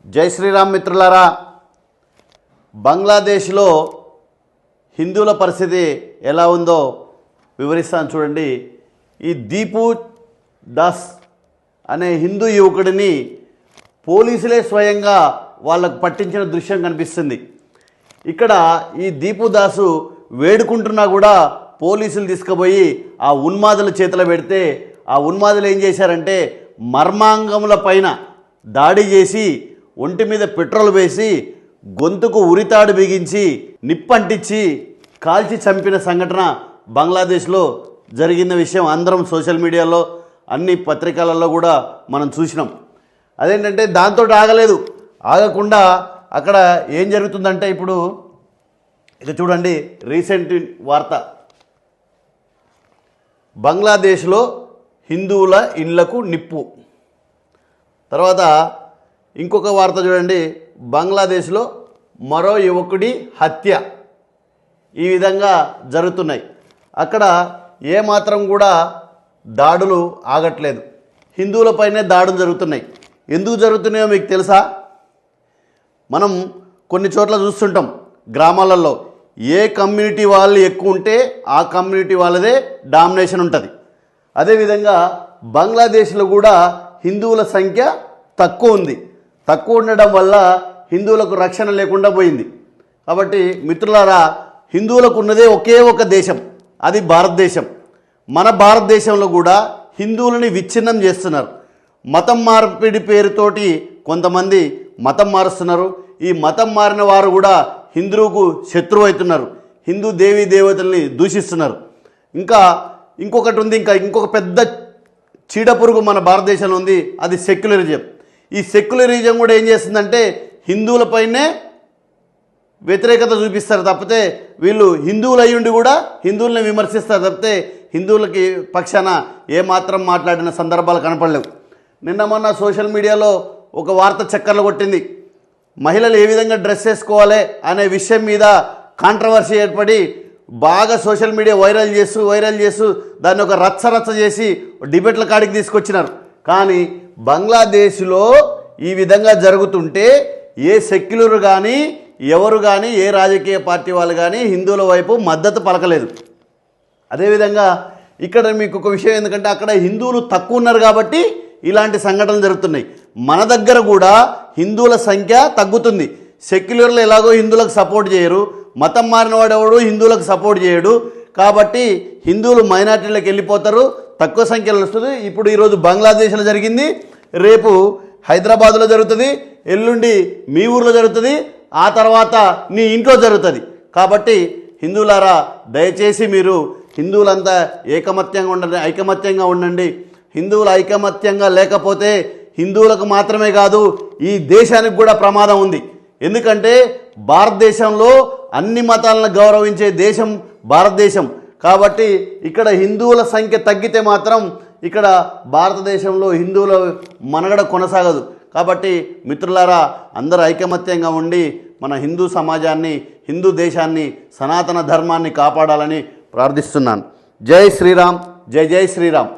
జై శ్రీరామ్ మిత్రులారా, బంగ్లాదేశ్లో హిందువుల పరిస్థితి ఎలా ఉందో వివరిస్తాను చూడండి. ఈ దీపు దాస్ అనే హిందూ యువకుడిని పోలీసులే స్వయంగా వాళ్ళకు పట్టించిన దృశ్యం కనిపిస్తుంది. ఇక్కడ ఈ దీపు దాసు వేడుకుంటున్నా కూడా పోలీసులు తీసుకుపోయి ఆ ఉన్మాదుల చేతిలో పెడితే ఆ ఉన్మాదులు ఏం చేశారంటే మర్మాంగముల పైన దాడి చేసి ఒంటి మీద పెట్రోల్ వేసి గొంతుకు ఉరితాడు బిగించి నిప్పంటించి కాల్చి చంపిన సంఘటన బంగ్లాదేశ్లో జరిగిన విషయం అందరం సోషల్ మీడియాలో అన్ని పత్రికలలో కూడా మనం చూసినాం. అదేంటంటే దాంతో ఆగలేదు. ఆగకుండా అక్కడ ఏం జరుగుతుందంటే ఇప్పుడు ఇక చూడండి, రీసెంట్ వార్త. బంగ్లాదేశ్లో హిందువుల ఇళ్లకు నిప్పు. తర్వాత ఇంకొక వార్త చూడండి, బంగ్లాదేశ్లో మరో యువకుడి హత్య. ఈ విధంగా జరుగుతున్నాయి. అక్కడ ఏమాత్రం కూడా దాడులు ఆగట్లేదు. హిందువులపైనే దాడులు జరుగుతున్నాయి. ఎందుకు జరుగుతున్నాయో మీకు తెలుసా? మనం కొన్ని చోట్ల చూస్తుంటాం, గ్రామాలలో ఏ కమ్యూనిటీ వాళ్ళు ఎక్కువ ఉంటే ఆ కమ్యూనిటీ వాళ్ళదే డామినేషన్ ఉంటుంది. అదేవిధంగా బంగ్లాదేశ్లో కూడా హిందువుల సంఖ్య తక్కువ ఉంది. తక్కువ ఉండడం వల్ల హిందువులకు రక్షణ లేకుండా పోయింది. కాబట్టి మిత్రులారా, హిందువులకు ఉన్నదే ఒకే ఒక దేశం, అది భారతదేశం. మన భారతదేశంలో కూడా హిందువులని విచ్ఛిన్నం చేస్తున్నారు. మతం మార్పిడి పేరుతోటి కొంతమంది మతం మారుస్తున్నారు. ఈ మతం మారిన వారు కూడా హిందువుకు శత్రువు అవుతున్నారు. హిందూ దేవీ దేవతల్ని దూషిస్తున్నారు. ఇంకొకటి ఉంది, ఇంకొక పెద్ద చీడపురుగు మన భారతదేశంలో ఉంది, అది సెక్యులరిజం. ఈ సెక్యులరిజం కూడా ఏం చేస్తుందంటే హిందువులపైనే వ్యతిరేకత చూపిస్తారు తప్పితే, వీళ్ళు హిందువులు అయ్యుండి కూడా హిందువుల్ని విమర్శిస్తారు తప్పితే హిందువులకి పక్షాన ఏమాత్రం మాట్లాడిన సందర్భాలు కనపడలేవు. నిన్న మొన్న సోషల్ మీడియాలో ఒక వార్త చక్కర్లు కొట్టింది. మహిళలు ఏ విధంగా డ్రెస్ వేసుకోవాలి అనే విషయం మీద కాంట్రవర్సీ ఏర్పడి బాగా సోషల్ మీడియా వైరల్ చేస్తూ దాన్ని ఒక రచ్చ చేసి డిబేట్ల కాడికి తీసుకొచ్చినారు. కానీ బంగ్లాదేశ్లో ఈ విధంగా జరుగుతుంటే ఏ సెక్యులర్ కానీ ఎవరు కానీ ఏ రాజకీయ పార్టీ వాళ్ళు కానీ హిందువుల వైపు మద్దతు పలకలేదు. అదేవిధంగా ఇక్కడ మీకు ఒక విషయం, ఎందుకంటే అక్కడ హిందువులు తక్కువ ఉన్నారు కాబట్టి ఇలాంటి సంఘటనలు జరుగుతున్నాయి. మన దగ్గర కూడా హిందువుల సంఖ్య తగ్గుతుంది. సెక్యులర్లు ఎలాగో హిందువులకు సపోర్ట్ చేయరు, మతం మారిన వాడెవడు హిందువులకు సపోర్ట్ చేయడు. కాబట్టి హిందువులు మైనార్టీలకు వెళ్ళిపోతారు, తక్కువ సంఖ్యలో వస్తుంది. ఇప్పుడు ఈరోజు బంగ్లాదేశ్లో జరిగింది, రేపు హైదరాబాద్లో జరుగుతుంది, ఎల్లుండి మీ ఊర్లో జరుగుతుంది, ఆ తర్వాత నీ ఇంట్లో జరుగుతుంది. కాబట్టి హిందువులారా, దయచేసి మీరు హిందువులంతా ఐకమత్యంగా ఉండండి. హిందువులు ఐకమత్యంగా లేకపోతే హిందువులకు మాత్రమే కాదు, ఈ దేశానికి కూడా ప్రమాదం ఉంది. ఎందుకంటే భారతదేశంలో అన్ని మతాలను గౌరవించే దేశం భారతదేశం. కాబట్టి ఇక్కడ హిందువుల సంఖ్య తగ్గితే మాత్రం ఇక్కడ భారతదేశంలో హిందువుల మనుగడ కొనసాగదు. కాబట్టి మిత్రులారా, అందరూ ఐకమత్యంగా ఉండి మన హిందూ సమాజాన్ని, హిందూ దేశాన్ని, సనాతన ధర్మాన్ని కాపాడాలని ప్రార్థిస్తున్నాను. జై శ్రీరామ్, జై జై శ్రీరామ్.